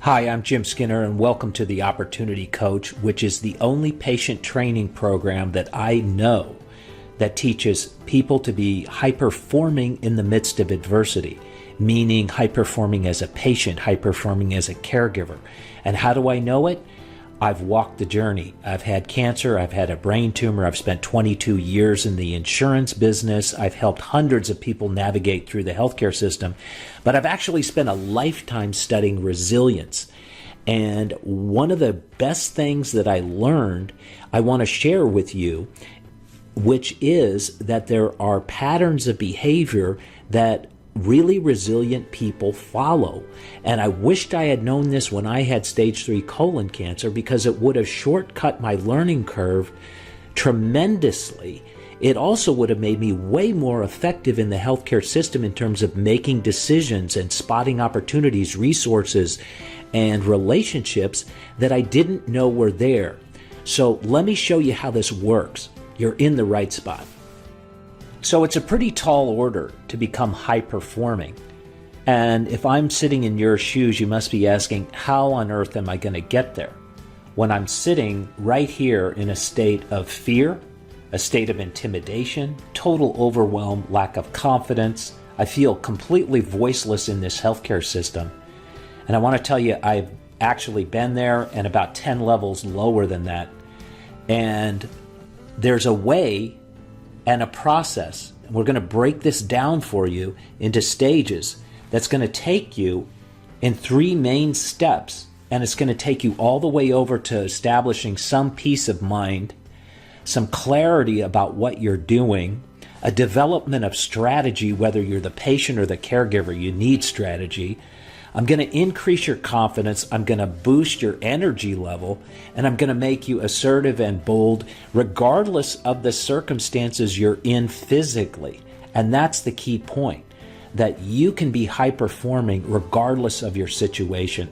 Hi, I'm Jim Skinner, and welcome to the Opportunity Coach, which is the only patient training program that I know that teaches people to be high-performing in the midst of adversity, meaning high-performing as a patient, high-performing as a caregiver. And how do I know it? I've walked the journey. I've had cancer, I've had a brain tumor, I've spent 22 years in the insurance business, I've helped hundreds of people navigate through the healthcare system, but I've actually spent a lifetime studying resilience. And one of the best things that I learned, I want to share with you, which is that there are patterns of behavior that really resilient people follow. And I wished I had known this when I had stage 3 colon cancer, because it would have shortcut my learning curve tremendously. It also would have made me way more effective in the healthcare system in terms of making decisions and spotting opportunities, resources, and relationships that I didn't know were there. So let me show you how this works. You're in the right spot. So it's a pretty tall order to become high performing. And if I'm sitting in your shoes, you must be asking, how on earth am I going to get there? When I'm sitting right here in a state of fear, a state of intimidation, total overwhelm, lack of confidence, I feel completely voiceless in this healthcare system. And I want to tell you, I've actually been there and about 10 levels lower than that. And there's a way and a process. We're going to break this down for you into stages that's going to take you in 3 main steps, and it's going to take you all the way over to establishing some peace of mind, some clarity about what you're doing, a development of strategy. Whether you're the patient or the caregiver, you need strategy. I'm going to increase your confidence, I'm going to boost your energy level, and I'm going to make you assertive and bold regardless of the circumstances you're in physically. And that's the key point, that you can be high performing regardless of your situation.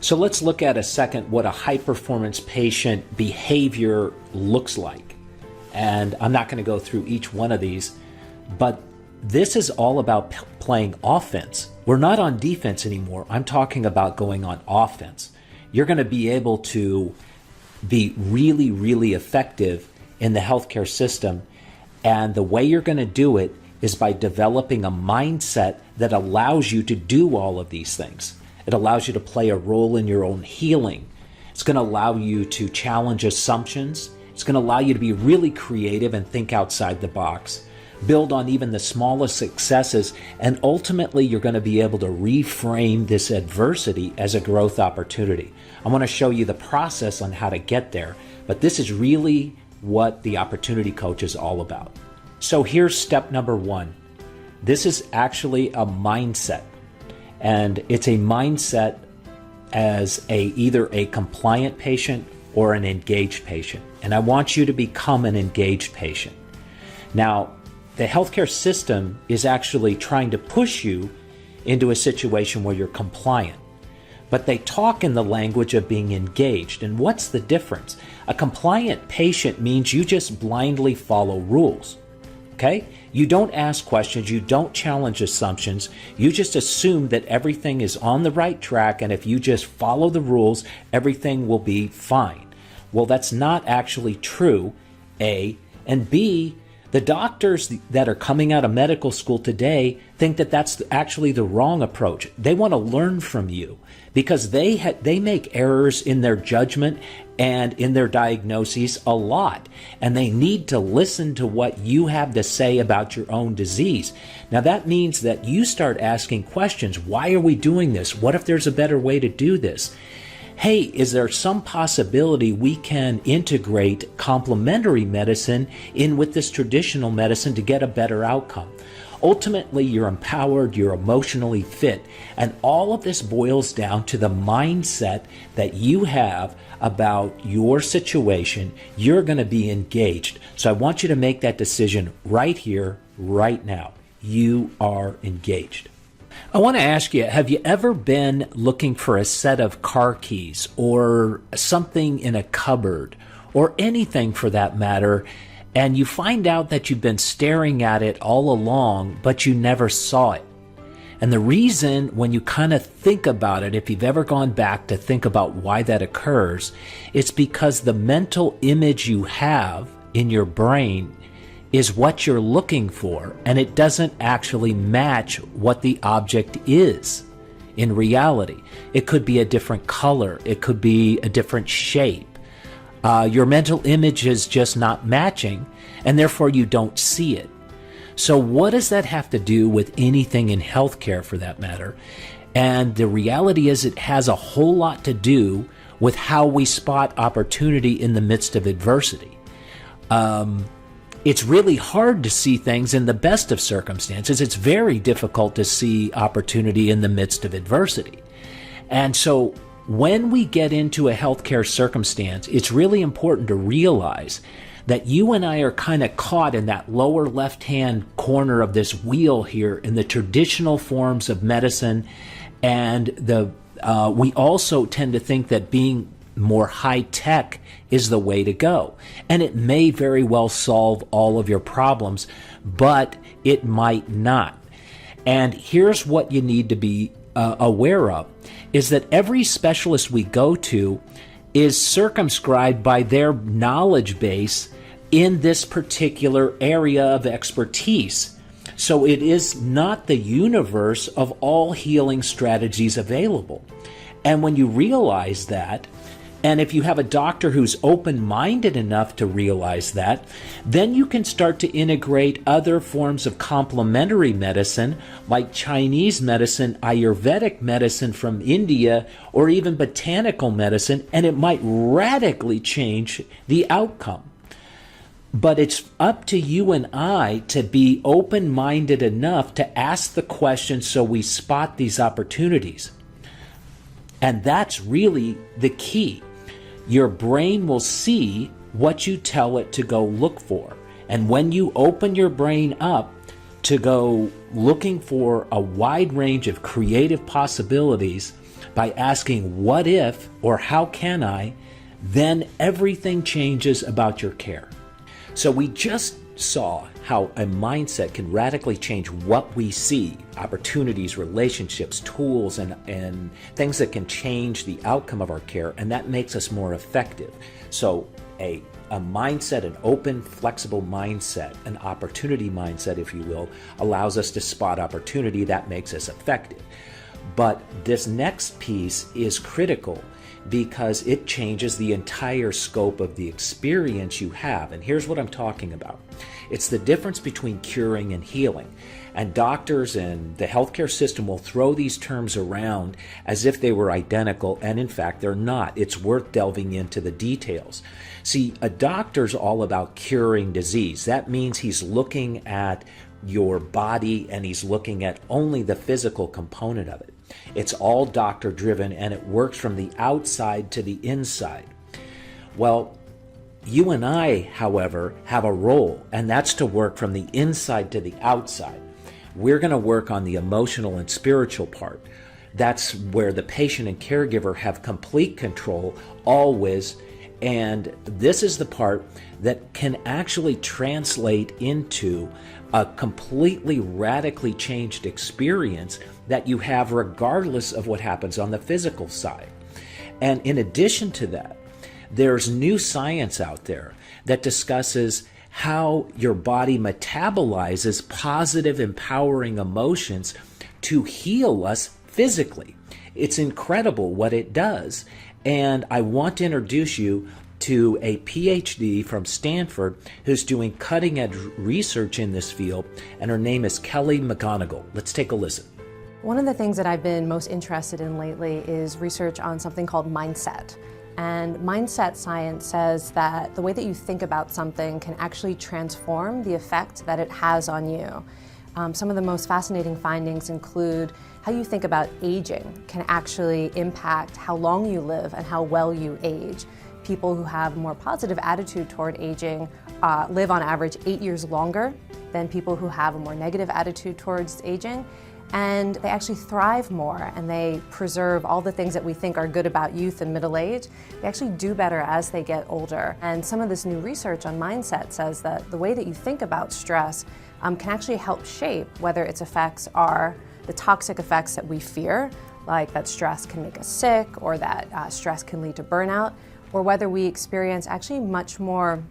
So let's look at a second what a high performance patient behavior looks like. And I'm not going to go through each one of these, but this is all about playing offense. We're not on defense anymore. I'm talking about going on offense. You're going to be able to be really, really effective in the healthcare system. And the way you're going to do it is by developing a mindset that allows you to do all of these things. It allows you to play a role in your own healing. It's going to allow you to challenge assumptions. It's going to allow you to be really creative and think outside the box. Build on even the smallest successes, and ultimately you're going to be able to reframe this adversity as a growth opportunity. I want to show you the process on how to get there, but this is really what the Opportunity Coach is all about. So here's step number 1. This is actually a mindset, and it's a mindset as either a compliant patient or an engaged patient. And I want you to become an engaged patient. Now, the healthcare system is actually trying to push you into a situation where you're compliant, but they talk in the language of being engaged. And what's the difference? A compliant patient means you just blindly follow rules, okay? You don't ask questions, you don't challenge assumptions, you just assume that everything is on the right track, and if you just follow the rules, everything will be fine. Well, that's not actually true, A, and B, the doctors that are coming out of medical school today think that that's actually the wrong approach. They want to learn from you because they make errors in their judgment and in their diagnoses a lot. And they need to listen to what you have to say about your own disease. Now that means that you start asking questions. Why are we doing this? What if there's a better way to do this? Hey, is there some possibility we can integrate complementary medicine in with this traditional medicine to get a better outcome? Ultimately, you're empowered, you're emotionally fit, and all of this boils down to the mindset that you have about your situation. You're going to be engaged. So I want you to make that decision right here, right now. You are engaged. I want to ask you, have you ever been looking for a set of car keys or something in a cupboard or anything for that matter, and you find out that you've been staring at it all along, but you never saw it? And the reason, when you kind of think about it, if you've ever gone back to think about why that occurs, it's because the mental image you have in your brain is what you're looking for, and it doesn't actually match what the object is in reality. It could be a different color, it could be a different shape. Your mental image is just not matching, and therefore you don't see it. So what does that have to do with anything in healthcare, for that matter? And the reality is, it has a whole lot to do with how we spot opportunity in the midst of adversity. It's really hard to see things in the best of circumstances. It's very difficult to see opportunity in the midst of adversity. And so when we get into a healthcare circumstance, it's really important to realize that you and I are kind of caught in that lower left-hand corner of this wheel here in the traditional forms of medicine. And we also tend to think that being more high-tech is the way to go. And it may very well solve all of your problems, but it might not. And here's what you need to be aware of, is that every specialist we go to is circumscribed by their knowledge base in this particular area of expertise. So it is not the universe of all healing strategies available. And when you realize that, and if you have a doctor who's open-minded enough to realize that, then you can start to integrate other forms of complementary medicine, like Chinese medicine, Ayurvedic medicine from India, or even botanical medicine, and it might radically change the outcome. But it's up to you and I to be open-minded enough to ask the question so we spot these opportunities. And that's really the key. Your brain will see what you tell it to go look for. And when you open your brain up to go looking for a wide range of creative possibilities by asking what if or how can I, then everything changes about your care. So we just saw how a mindset can radically change what we see, opportunities, relationships, tools, and things that can change the outcome of our care, and that makes us more effective. So a mindset, an open, flexible mindset, an opportunity mindset, if you will, allows us to spot opportunity. That makes us effective. But this next piece is critical because it changes the entire scope of the experience you have. And here's what I'm talking about. It's the difference between curing and healing. And doctors and the healthcare system will throw these terms around as if they were identical, and in fact they're not. It's worth delving into the details. See, a doctor's all about curing disease. That means he's looking at your body and he's looking at only the physical component of it. It's all doctor driven and it works from the outside to the inside. Well, you and I, however, have a role, and that's to work from the inside to the outside. We're going to work on the emotional and spiritual part. That's where the patient and caregiver have complete control always, and this is the part that can actually translate into a completely radically changed experience that you have regardless of what happens on the physical side. And in addition to that, there's new science out there that discusses how your body metabolizes positive, empowering emotions to heal us physically. It's incredible what it does. And I want to introduce you to a PhD from Stanford who's doing cutting-edge research in this field, and her name is Kelly McGonigal. Let's take a listen. One of the things that I've been most interested in lately is research on something called mindset. And mindset science says that the way that you think about something can actually transform the effect that it has on you. Some of the most fascinating findings include how you think about aging can actually impact how long you live and how well you age. People who have a more positive attitude toward aging live on average 8 years longer than people who have a more negative attitude towards aging. And they actually thrive more and they preserve all the things that we think are good about youth and middle age. They actually do better as they get older. And some of this new research on mindset says that the way that you think about stress can actually help shape whether its effects are the toxic effects that we fear, like that stress can make us sick or that stress can lead to burnout, or whether we experience actually much more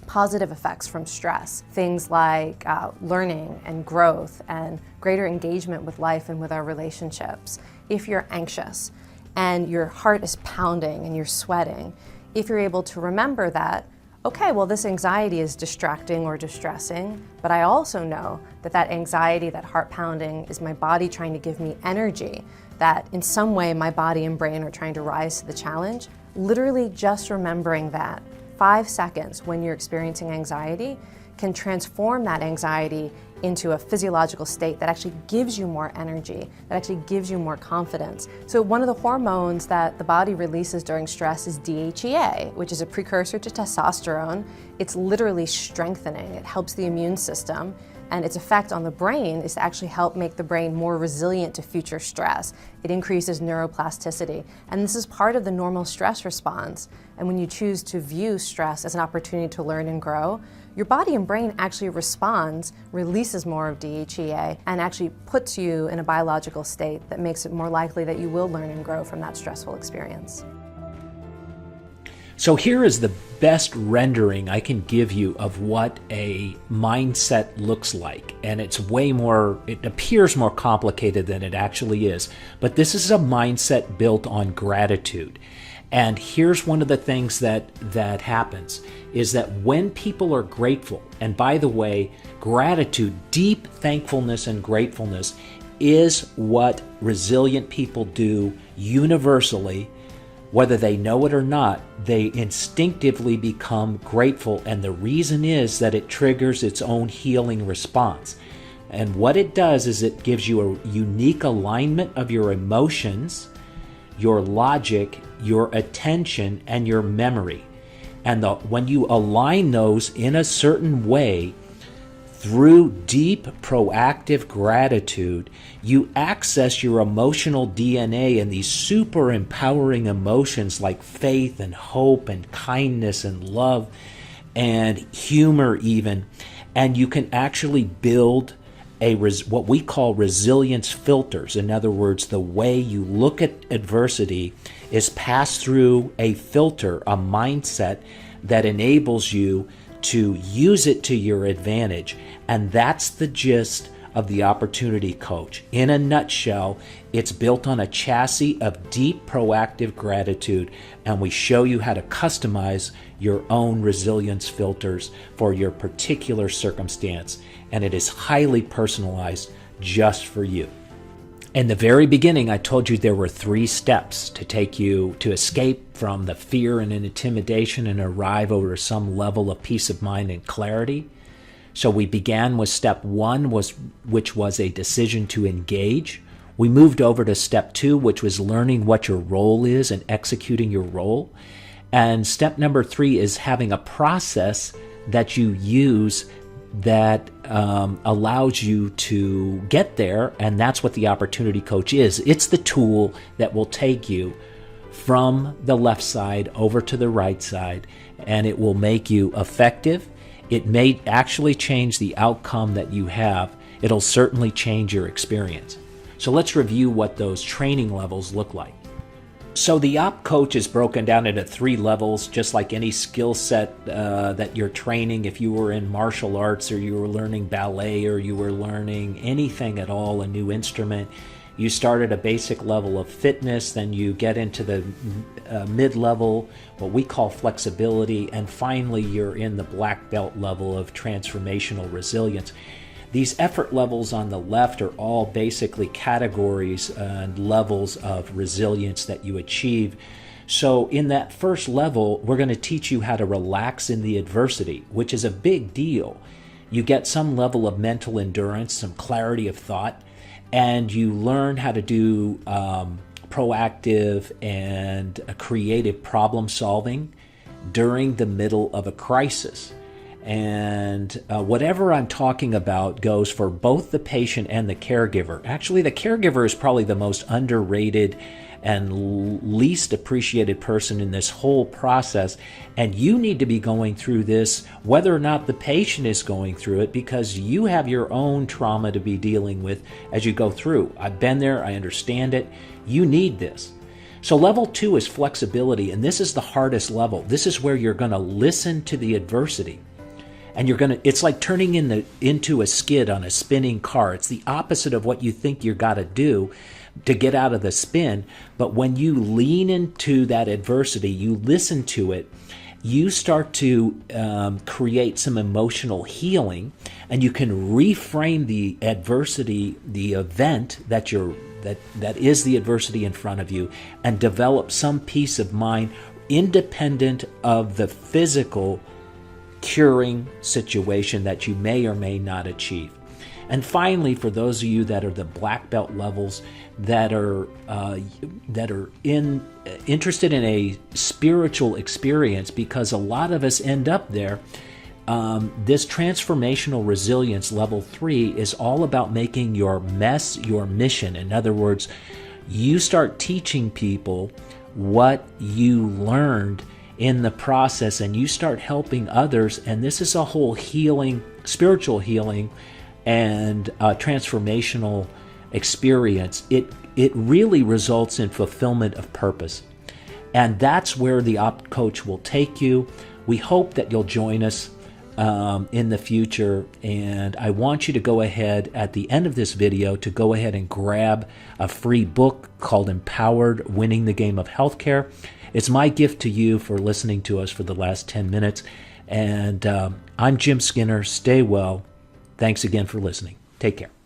positive effects from stress. Things like learning and growth and greater engagement with life and with our relationships. If you're anxious and your heart is pounding and you're sweating, if you're able to remember that, okay, well, this anxiety is distracting or distressing, but I also know that that anxiety, that heart pounding, is my body trying to give me energy, that in some way my body and brain are trying to rise to the challenge. Literally just remembering that 5 seconds when you're experiencing anxiety can transform that anxiety into a physiological state that actually gives you more energy, that actually gives you more confidence. So one of the hormones that the body releases during stress is DHEA, which is a precursor to testosterone. It's literally strengthening. It helps the immune system, and its effect on the brain is to actually help make the brain more resilient to future stress. It increases neuroplasticity, and this is part of the normal stress response. And when you choose to view stress as an opportunity to learn and grow, your body and brain actually responds, releases more of DHEA, and actually puts you in a biological state that makes it more likely that you will learn and grow from that stressful experience. So here is the best rendering I can give you of what a mindset looks like. And it's way more, it appears more complicated than it actually is. But this is a mindset built on gratitude. And here's one of the things that happens is that when people are grateful, and by the way, gratitude, deep thankfulness and gratefulness is what resilient people do universally. Whether they know it or not, they instinctively become grateful, and the reason is that it triggers its own healing response. And what it does is it gives you a unique alignment of your emotions, your logic, your attention, and your memory. And when you align those in a certain way, through deep, proactive gratitude, you access your emotional DNA and these super empowering emotions like faith and hope and kindness and love and humor even. And you can actually build what we call resilience filters. In other words, the way you look at adversity is passed through a filter, a mindset that enables you to use it to your advantage. And that's the gist of the Opportunity Coach. In a nutshell, it's built on a chassis of deep proactive gratitude, and we show you how to customize your own resilience filters for your particular circumstance, and it is highly personalized just for you. In the very beginning, I told you there were 3 steps to take you to escape from the fear and intimidation and arrive over some level of peace of mind and clarity. So we began with step 1, which was a decision to engage. We moved over to step 2, which was learning what your role is and executing your role. And step number 3 is having a process that you use that allows you to get there, and that's what the Opportunity Coach is. It's the tool that will take you from the left side over to the right side, and it will make you effective. It may actually change the outcome that you have. It'll certainly change your experience. So let's review what those training levels look like. So the OppCoach is broken down into 3 levels, just like any skill set that you're training. If you were in martial arts, or you were learning ballet, or you were learning anything at all, a new instrument, you start at a basic level of fitness, then you get into the mid-level, what we call flexibility, and finally you're in the black belt level of transformational resilience. These effort levels on the left are all basically categories and levels of resilience that you achieve. So in that first level, we're going to teach you how to relax in the adversity, which is a big deal. You get some level of mental endurance, some clarity of thought, and you learn how to do proactive and creative problem solving during the middle of a crisis. And whatever I'm talking about goes for both the patient and the caregiver. Actually, the caregiver is probably the most underrated and least appreciated person in this whole process. And you need to be going through this whether or not the patient is going through it, because you have your own trauma to be dealing with as you go through. I've been there. I understand it. You need this. So level 2 is flexibility, and this is the hardest level. This is where you're going to listen to the adversity. And it's like turning into a skid on a spinning car. It's the opposite of what you think you got to do to get out of the spin. But when you lean into that adversity, you listen to it, you start to create some emotional healing, and you can reframe the adversity, the event that is the adversity in front of you, and develop some peace of mind independent of the physical curing situation that you may or may not achieve. And finally, for those of you that are the black belt levels that are interested in a spiritual experience, because a lot of us end up there, this transformational resilience level 3 is all about making your mess your mission. In other words, you start teaching people what you learned in the process, and you start helping others. And this is a whole healing, spiritual healing, and transformational experience. It really results in fulfillment of purpose. And that's where the OppCoach will take you. We hope that you'll join us in the future. And I want you to go ahead at the end of this video to go ahead and grab a free book called Empowered: Winning the Game of Healthcare. It's my gift to you for listening to us for the last 10 minutes. And I'm Jim Skinner. Stay well. Thanks again for listening. Take care.